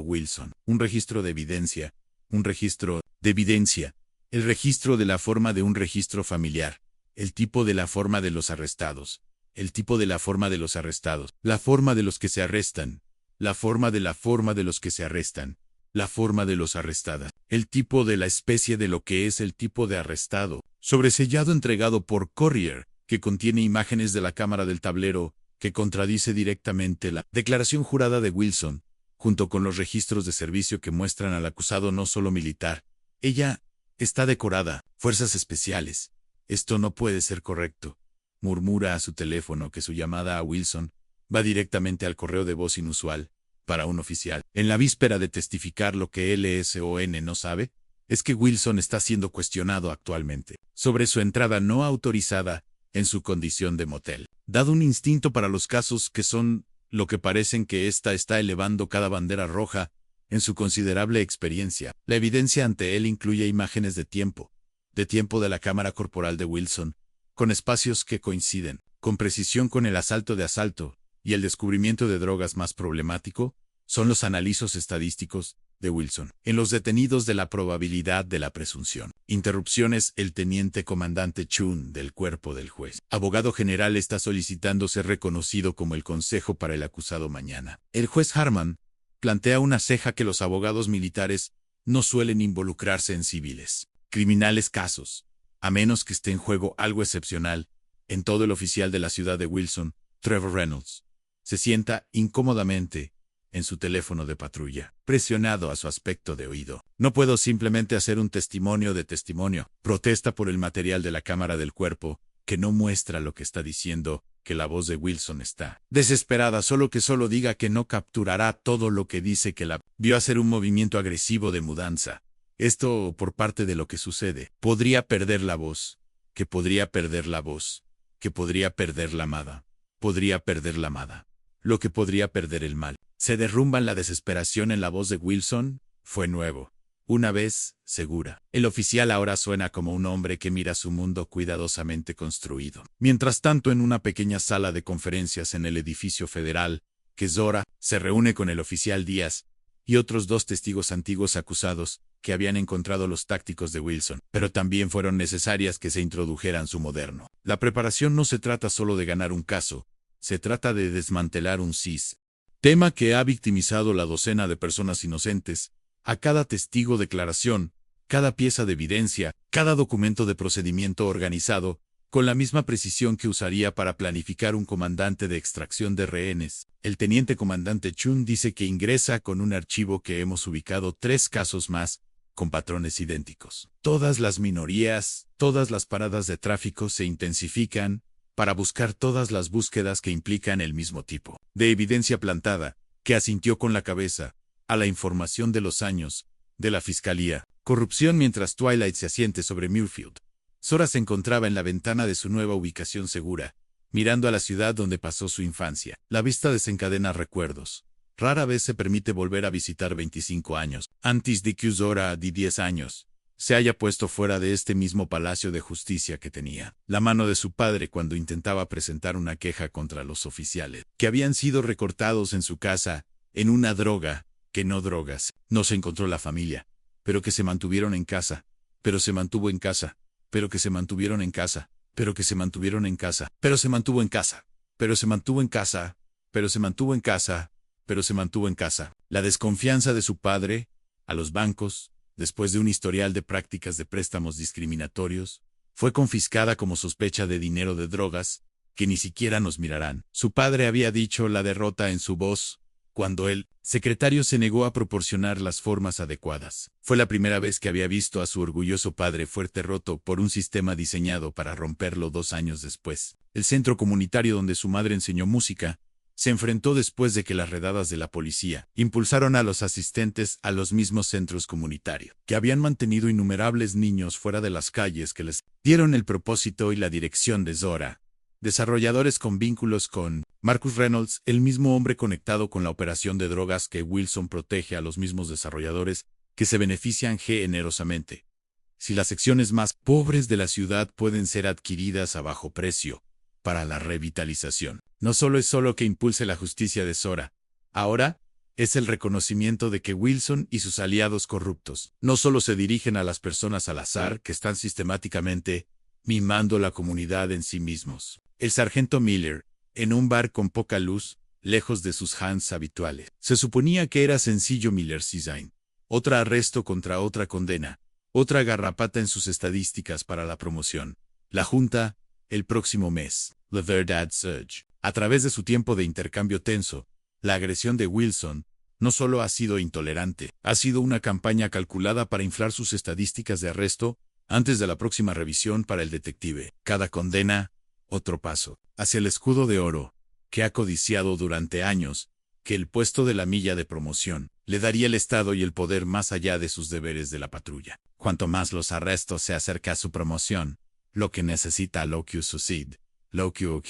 Wilson, un registro de evidencia, el registro de la forma de un registro familiar, el tipo de la forma de los arrestados, el tipo de la forma de los arrestados, la forma de los que se arrestan, la forma de los que se arrestan, la forma de los arrestados, el tipo de la especie de lo que es el tipo de arrestado, sobresellado entregado por Courier, que contiene imágenes de la cámara del tablero, que contradice directamente la declaración jurada de Wilson, junto con los registros de servicio que muestran al acusado no solo militar. Ella está decorada, fuerzas especiales. Esto no puede ser correcto. Murmura a su teléfono que su llamada a Wilson va directamente al correo de voz inusual para un oficial. En la víspera de testificar, lo que LSON no sabe es que Wilson está siendo cuestionado actualmente sobre su entrada no autorizada en su condición de motel. Dado un instinto para los casos que son lo que parecen, que ésta está elevando cada bandera roja en su considerable experiencia. La evidencia ante él incluye imágenes de tiempo de la cámara corporal de Wilson, con espacios que coinciden con precisión con el asalto de asalto, y el descubrimiento de drogas más problemático son los análisis estadísticos de Wilson en los detenidos de la probabilidad de la presunción. Interrupciones. El teniente comandante Chun del cuerpo del juez abogado general está solicitando ser reconocido como el consejo para el acusado mañana. El juez Harman plantea una ceja que los abogados militares no suelen involucrarse en civiles, criminales casos, a menos que esté en juego algo excepcional. En todo, el oficial de la ciudad de Wilson, Trevor Reynolds, se sienta incómodamente en su teléfono de patrulla, presionado a su aspecto de oído. No puedo simplemente hacer un testimonio de testimonio. Protesta por el material de la cámara del cuerpo, que no muestra lo que está diciendo, que la voz de Wilson está desesperada, solo diga que no capturará todo lo que dice, que la vio hacer un movimiento agresivo de mudanza. Esto por parte de lo que sucede. Podría perder la voz, que podría perder la voz, que podría perder la amada, podría perder la amada, lo que podría perder el mal. Se derrumba la desesperación en la voz de Wilson. Fue nuevo. Una vez segura. El oficial ahora suena como un hombre que mira su mundo cuidadosamente construido. Mientras tanto, en una pequeña sala de conferencias en el edificio federal, que Zora se reúne con el oficial Díaz y otros dos testigos antiguos acusados que habían encontrado los tácticos de Wilson, pero también fueron necesarias que se introdujeran su moderno. La preparación no se trata solo de ganar un caso, se trata de desmantelar un tema que ha victimizado la docena de personas inocentes. A cada testigo, declaración, cada pieza de evidencia, cada documento de procedimiento organizado, con la misma precisión que usaría para planificar un comandante de extracción de rehenes. El teniente comandante Chun dice que ingresa con un archivo que hemos ubicado 3 casos más, con patrones idénticos. Todas las minorías, todas las paradas de tráfico se intensifican para buscar todas las búsquedas que implican el mismo tipo de evidencia plantada, que asintió con la cabeza a la información de los años de la fiscalía. Corrupción. Mientras Twilight se asiente sobre Muirfield, Zora se encontraba en la ventana de su nueva ubicación segura, mirando a la ciudad donde pasó su infancia. La vista desencadena recuerdos. Rara vez se permite volver a visitar 25 años antes de que Zora, de 10 años, se haya puesto fuera de este mismo palacio de justicia que tenía la mano de su padre cuando intentaba presentar una queja contra los oficiales que habían sido recortados en su casa en una droga que no drogas. No se encontró la familia, pero que se mantuvieron en casa, pero se mantuvo en casa, pero que se mantuvieron en casa, pero que se mantuvieron en casa, pero se mantuvo en casa, pero se mantuvo en casa, pero se mantuvo en casa, pero se mantuvo en casa. La desconfianza de su padre a los bancos, después de un historial de prácticas de préstamos discriminatorios, fue confiscada como sospecha de dinero de drogas, que ni siquiera nos mirarán. Su padre había dicho la derrota en su voz, cuando el secretario se negó a proporcionar las formas adecuadas. Fue la primera vez que había visto a su orgulloso padre fuerte roto por un sistema diseñado para romperlo 2 años después. El centro comunitario donde su madre enseñó música se enfrentó después de que las redadas de la policía impulsaron a los asistentes a los mismos centros comunitarios, que habían mantenido innumerables niños fuera de las calles que les dieron el propósito y la dirección de Zora. Desarrolladores con vínculos con Marcus Reynolds, el mismo hombre conectado con la operación de drogas que Wilson protege a los mismos desarrolladores que se benefician generosamente. Si las secciones más pobres de la ciudad pueden ser adquiridas a bajo precio para la revitalización, no solo es solo que impulse la justicia de Zora, ahora es el reconocimiento de que Wilson y sus aliados corruptos no solo se dirigen a las personas al azar que están sistemáticamente mimando la comunidad en sí mismos. El sargento Miller, en un bar con poca luz, lejos de sus hands habituales. Se suponía que era sencillo Miller's Design. Otra arresto contra otra condena. Otra garrapata en sus estadísticas para la promoción. La Junta, el próximo mes. The Verdad Surge. A través de su tiempo de intercambio tenso, la agresión de Wilson no solo ha sido intolerante, ha sido una campaña calculada para inflar sus estadísticas de arresto antes de la próxima revisión para el detective. Cada condena, otro paso, hacia el escudo de oro, que ha codiciado durante años, que el puesto de la milla de promoción le daría el estado y el poder más allá de sus deberes de la patrulla. Cuanto más los arrestos se acerca a su promoción, lo que necesita Locu Suicide, Locu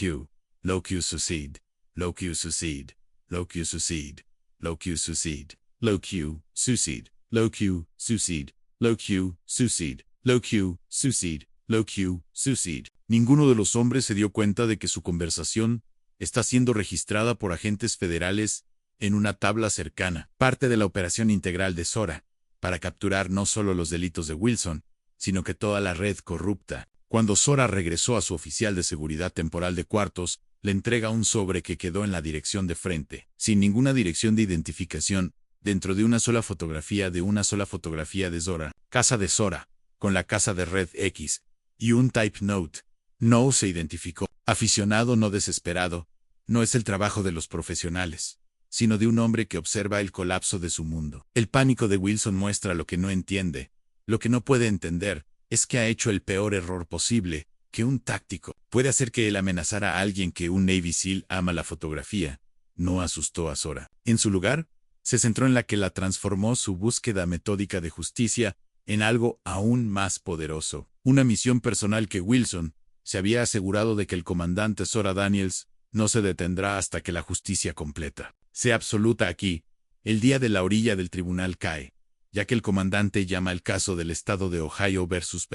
Suicide, Locu Suicide, Locu Suicide, Locu Suicide, Locu Suicide, Locu Suicide, Locu Suicide, Locu Suicide, Locu Suicide. Ninguno de los hombres se dio cuenta de que su conversación está siendo registrada por agentes federales en una tabla cercana, parte de la operación integral de Zora, para capturar no solo los delitos de Wilson, sino que toda la red corrupta. Cuando Zora regresó a su oficial de seguridad temporal de cuartos, le entrega un sobre que quedó en la dirección de frente, sin ninguna dirección de identificación, dentro de una sola fotografía de Zora, casa de Zora, con la casa de Red X, y un type note. No se identificó. Aficionado no desesperado, no es el trabajo de los profesionales, sino de un hombre que observa el colapso de su mundo. El pánico de Wilson muestra lo que no entiende. Lo que no puede entender es que ha hecho el peor error posible, que un táctico puede hacer que él amenazara a alguien que un Navy SEAL ama la fotografía. No asustó a Zora. En su lugar, se centró en la que la transformó su búsqueda metódica de justicia en algo aún más poderoso. Una misión personal que Wilson se había asegurado de que el comandante Zora Daniels no se detendrá hasta que la justicia completa sea absoluta aquí. El día de la orilla del tribunal cae, ya que el comandante llama el caso del estado de Ohio versus.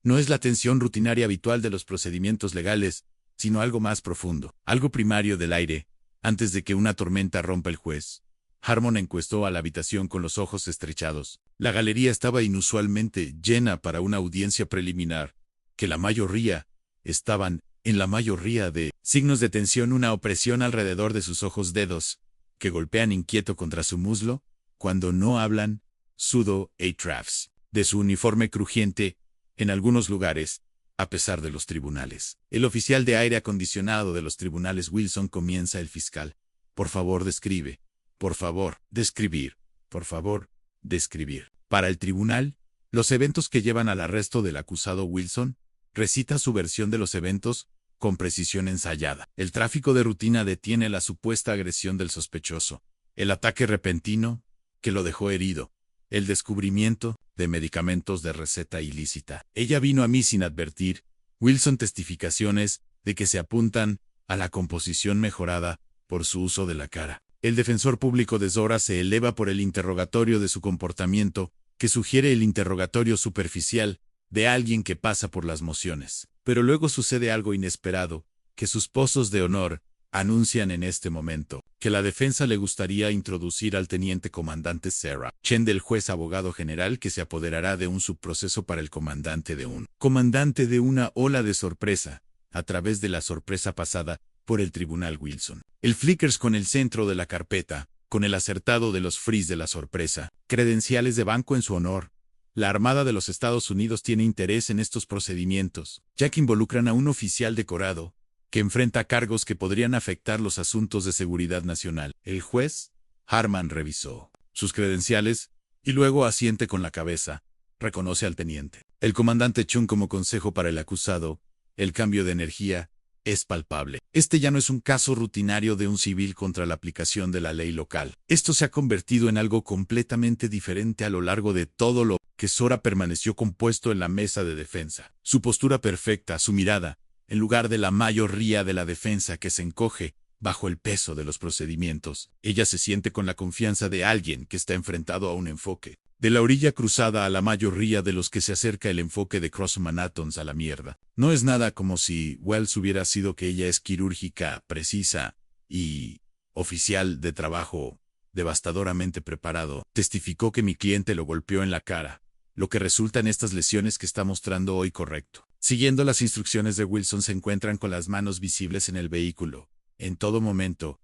No es la tensión rutinaria habitual de los procedimientos legales, sino algo más profundo, algo primario del aire. Antes de que una tormenta rompa el juez, Harmon encuestó a la habitación con los ojos estrechados. La galería estaba inusualmente llena para una audiencia preliminar, que la mayoría estaban, en la mayoría de signos de tensión, una opresión alrededor de sus ojos, dedos que golpean inquieto contra su muslo, cuando no hablan, pseudo atrafs, de su uniforme crujiente, en algunos lugares, a pesar de los tribunales. El oficial de aire acondicionado de los tribunales Wilson comienza el fiscal. Por favor, describe. Por favor, describir. Por favor, describir. Para el tribunal, los eventos que llevan al arresto del acusado Wilson. Recita su versión de los eventos, con precisión ensayada. El tráfico de rutina detiene la supuesta agresión del sospechoso. El ataque repentino, que lo dejó herido. El descubrimiento de medicamentos de receta ilícita. Ella vino a mí sin advertir. Wilson, testificaciones de que se apuntan a la composición mejorada por su uso de la cara. El defensor público de Zora se eleva por el interrogatorio de su comportamiento, que sugiere el interrogatorio superficial de alguien que pasa por las mociones. Pero luego sucede algo inesperado, que sus pozos de honor anuncian en este momento que la defensa le gustaría introducir al teniente comandante Sarah Chen del juez abogado general, que se apoderará de un subproceso para el comandante de una ola de sorpresa, a través de la sorpresa pasada por el tribunal Wilson. El flickers con el centro de la carpeta, con el acertado de los frizz de la sorpresa, credenciales de banco en su honor. La Armada de los Estados Unidos tiene interés en estos procedimientos, ya que involucran a un oficial decorado, que enfrenta cargos que podrían afectar los asuntos de seguridad nacional. El juez, Harman, revisó sus credenciales, y luego asiente con la cabeza. Reconoce al teniente. El comandante Chung como consejo para el acusado, el cambio de energía, es palpable. Este ya no es un caso rutinario de un civil contra la aplicación de la ley local. Esto se ha convertido en algo completamente diferente a lo largo de todo lo que Zora permaneció compuesto en la mesa de defensa. Su postura perfecta, su mirada, en lugar de la mayoría de la defensa que se encoge bajo el peso de los procedimientos. Ella se siente con la confianza de alguien que está enfrentado a un enfoque. De la orilla cruzada a la mayoría de los que se acerca el enfoque de Cross Manhattans a la mierda. No es nada como si Wells hubiera sido que ella es quirúrgica, precisa y oficial de trabajo devastadoramente preparado. Testificó que mi cliente lo golpeó en la cara, lo que resulta en estas lesiones que está mostrando hoy correcto. Siguiendo las instrucciones de Wilson, se encuentran con las manos visibles en el vehículo. En todo momento,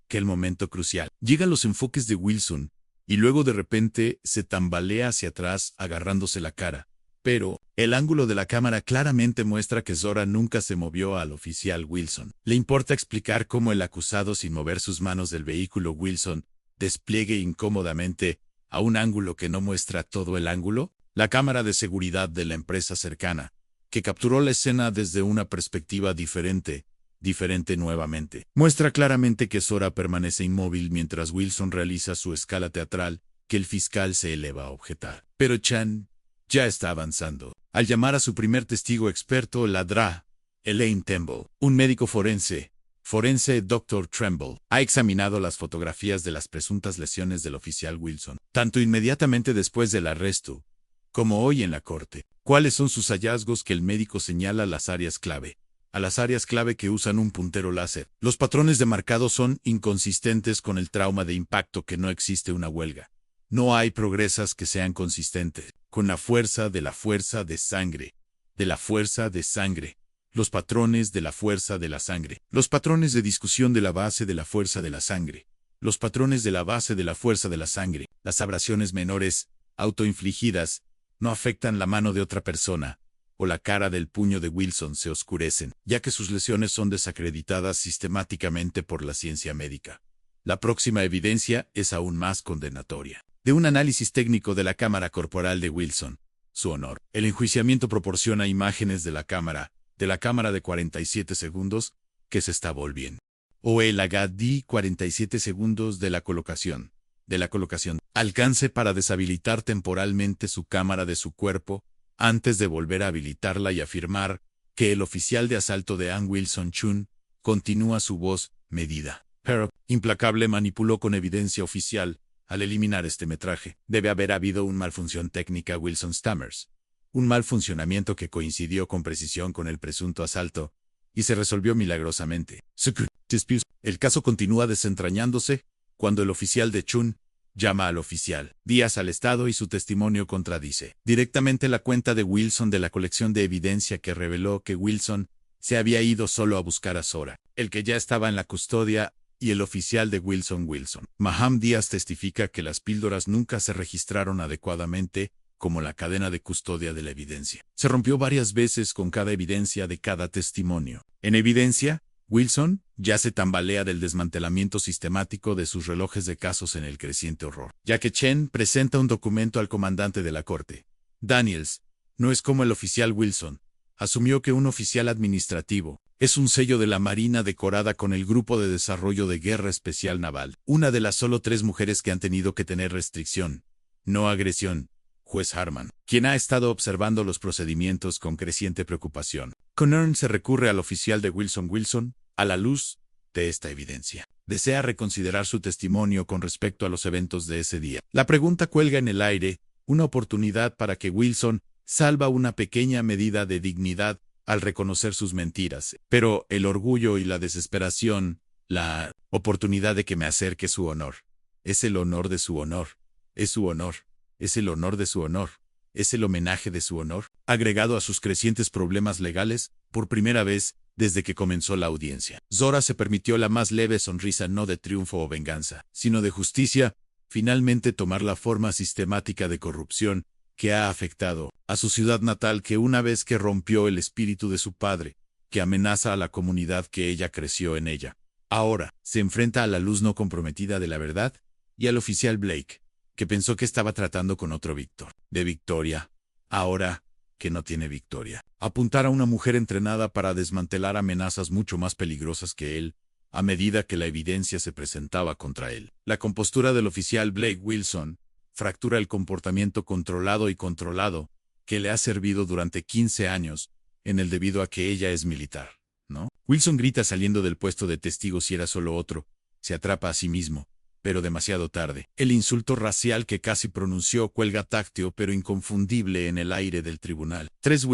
que el momento crucial. Llegan los enfoques de Wilson, y luego de repente se tambalea hacia atrás agarrándose la cara. Pero el ángulo de la cámara claramente muestra que Zora nunca se movió al oficial Wilson. ¿Le importa explicar cómo el acusado, sin mover sus manos del vehículo Wilson, despliegue incómodamente a un ángulo que no muestra todo el ángulo? La cámara de seguridad de la empresa cercana, que capturó la escena desde una perspectiva diferente nuevamente. Muestra claramente que Zora permanece inmóvil mientras Wilson realiza su escala teatral, que el fiscal se eleva a objetar. Pero Chan ya está avanzando. Al llamar a su primer testigo experto, la Dra. Elaine Temple, un médico forense, Dr. Tremble, ha examinado las fotografías de las presuntas lesiones del oficial Wilson, tanto inmediatamente después del arresto, como hoy en la corte. ¿Cuáles son sus hallazgos? Que el médico señala las áreas clave. A las áreas clave que usan un puntero láser. Los patrones de marcado son inconsistentes con el trauma de impacto, que no existe una huelga. No hay progresas que sean consistentes con la fuerza de sangre. Los patrones de la fuerza de la sangre. Los patrones de discusión de la base de la fuerza de la sangre. Los patrones de la base de la fuerza de la sangre. Las abrasiones menores, autoinfligidas, no afectan la mano de otra persona, o la cara del puño de Wilson se oscurecen, ya que sus lesiones son desacreditadas sistemáticamente por la ciencia médica. La próxima evidencia es aún más condenatoria. De un análisis técnico de la cámara corporal de Wilson, su honor. El enjuiciamiento proporciona imágenes de la cámara de 47 segundos, que se está volviendo. O el HD 47 segundos de la colocación. Alcance para deshabilitar temporalmente su cámara de su cuerpo, antes de volver a habilitarla y afirmar que el oficial de asalto de Ann Wilson Chun continúa su voz medida. Pero, implacable, manipuló con evidencia oficial al eliminar este metraje. Debe haber habido una malfunción técnica. Wilson Stammers. Un mal funcionamiento que coincidió con precisión con el presunto asalto y se resolvió milagrosamente. El caso continúa desentrañándose cuando el oficial de Chun llama al oficial Díaz al estado y su testimonio contradice directamente la cuenta de Wilson de la colección de evidencia que reveló que Wilson se había ido solo a buscar a Zora, el que ya estaba en la custodia, y el oficial de Wilson. Maham Díaz testifica que las píldoras nunca se registraron adecuadamente como la cadena de custodia de la evidencia. Se rompió varias veces con cada evidencia de cada testimonio. En evidencia, Wilson ya se tambalea del desmantelamiento sistemático de sus relojes de casos en el creciente horror. Ya que Chen presenta un documento al comandante de la corte. Daniels no es como el oficial Wilson. Asumió que un oficial administrativo es un sello de la Marina decorada con el Grupo de Desarrollo de Guerra Especial Naval. Una de las solo 3 mujeres que han tenido que tener restricción, no agresión. Juez Harman, quien ha estado observando los procedimientos con creciente preocupación. Connern se recurre al oficial de Wilson, a la luz de esta evidencia. Desea reconsiderar su testimonio con respecto a los eventos de ese día. La pregunta cuelga en el aire, una oportunidad para que Wilson salva una pequeña medida de dignidad al reconocer sus mentiras. Pero el orgullo y la desesperación, la oportunidad de que me acerque su honor. Es el honor de su honor. Es su honor. Es el honor de su honor. Es el homenaje de su honor, agregado a sus crecientes problemas legales, por primera vez desde que comenzó la audiencia. Zora se permitió la más leve sonrisa, no de triunfo o venganza, sino de justicia, finalmente tomar la forma sistemática de corrupción que ha afectado a su ciudad natal, que una vez que rompió el espíritu de su padre, que amenaza a la comunidad que ella creció en ella. Ahora, se enfrenta a la luz no comprometida de la verdad, y al oficial Blake, que pensó que estaba tratando con otro Víctor. De Victoria. Ahora, que no tiene victoria. Apuntar a una mujer entrenada para desmantelar amenazas mucho más peligrosas que él, a medida que la evidencia se presentaba contra él. La compostura del oficial Blake Wilson fractura el comportamiento controlado y controlado que le ha servido durante 15 años en el debido a que ella es militar, ¿no? Wilson grita saliendo del puesto de testigo si era solo otro, se atrapa a sí mismo, pero demasiado tarde. El insulto racial que casi pronunció cuelga táctil pero inconfundible en el aire del tribunal. 3.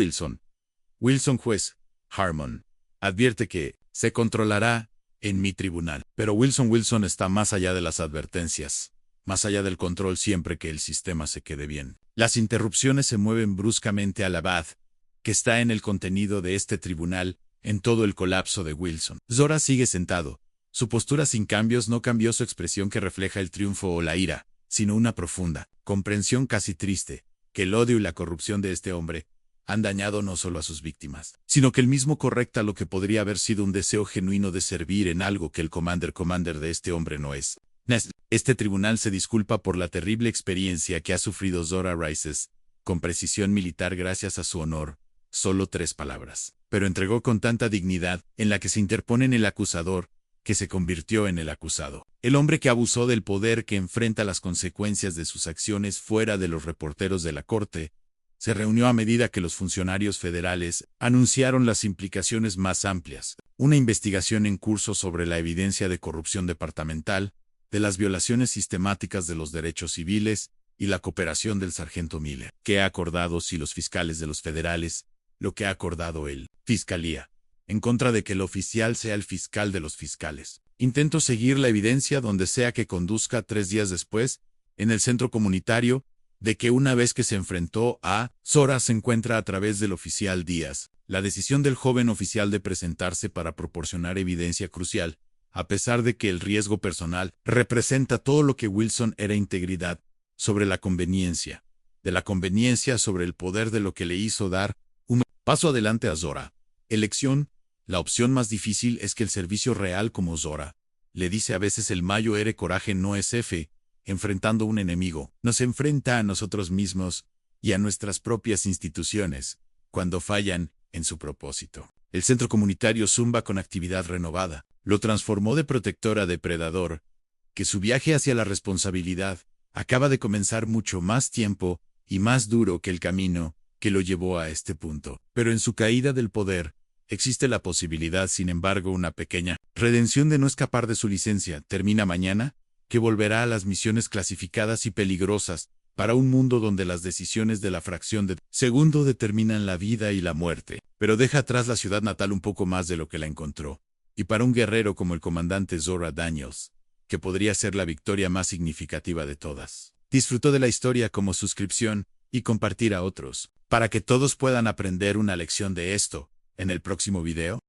Wilson juez, Harmon, advierte que se controlará en mi tribunal. Pero Wilson está más allá de las advertencias, más allá del control siempre que el sistema se quede bien. Las interrupciones se mueven bruscamente a la abad, que está en el contenido de este tribunal, en todo el colapso de Wilson. Zora sigue sentado. Su postura sin cambios no cambió su expresión que refleja el triunfo o la ira, sino una profunda comprensión casi triste, que el odio y la corrupción de este hombre han dañado no solo a sus víctimas, sino que él mismo correcta lo que podría haber sido un deseo genuino de servir en algo que el commander de este hombre no es. Este tribunal se disculpa por la terrible experiencia que ha sufrido Zora Rices, con precisión militar gracias a su honor, solo 3 palabras, pero entregó con tanta dignidad, en la que se interpone en el acusador, que se convirtió en el acusado. El hombre que abusó del poder que enfrenta las consecuencias de sus acciones fuera de los reporteros de la corte, se reunió a medida que los funcionarios federales anunciaron las implicaciones más amplias. Una investigación en curso sobre la evidencia de corrupción departamental, de las violaciones sistemáticas de los derechos civiles y la cooperación del sargento Miller. ¿Qué ha acordado si los fiscales de los federales? Lo que ha acordado el Fiscalía, en contra de que el oficial sea el fiscal de los fiscales. Intento seguir la evidencia donde sea que conduzca 3 días después, en el centro comunitario, de que una vez que se enfrentó a Zora se encuentra a través del oficial Díaz. La decisión del joven oficial de presentarse para proporcionar evidencia crucial, a pesar de que el riesgo personal representa todo lo que Wilson era integridad, sobre la conveniencia, de la conveniencia sobre el poder de lo que le hizo dar un paso adelante a Zora. Elección. La opción más difícil es que el servicio real como Zora le dice a veces el Mayo R. Coraje no es F, enfrentando un enemigo, nos enfrenta a nosotros mismos y a nuestras propias instituciones, cuando fallan en su propósito. El centro comunitario zumba con actividad renovada, lo transformó de protector a depredador, que su viaje hacia la responsabilidad acaba de comenzar mucho más tiempo y más duro que el camino que lo llevó a este punto. Pero en su caída del poder, existe la posibilidad, sin embargo, una pequeña redención de no escapar de su licencia. Termina mañana, que volverá a las misiones clasificadas y peligrosas, para un mundo donde las decisiones de la fracción de segundo determinan la vida y la muerte. Pero deja atrás la ciudad natal un poco más de lo que la encontró. Y para un guerrero como el comandante Zora Daniels, que podría ser la victoria más significativa de todas. Disfrutó de la historia como suscripción y compartir a otros, para que todos puedan aprender una lección de esto. En el próximo video,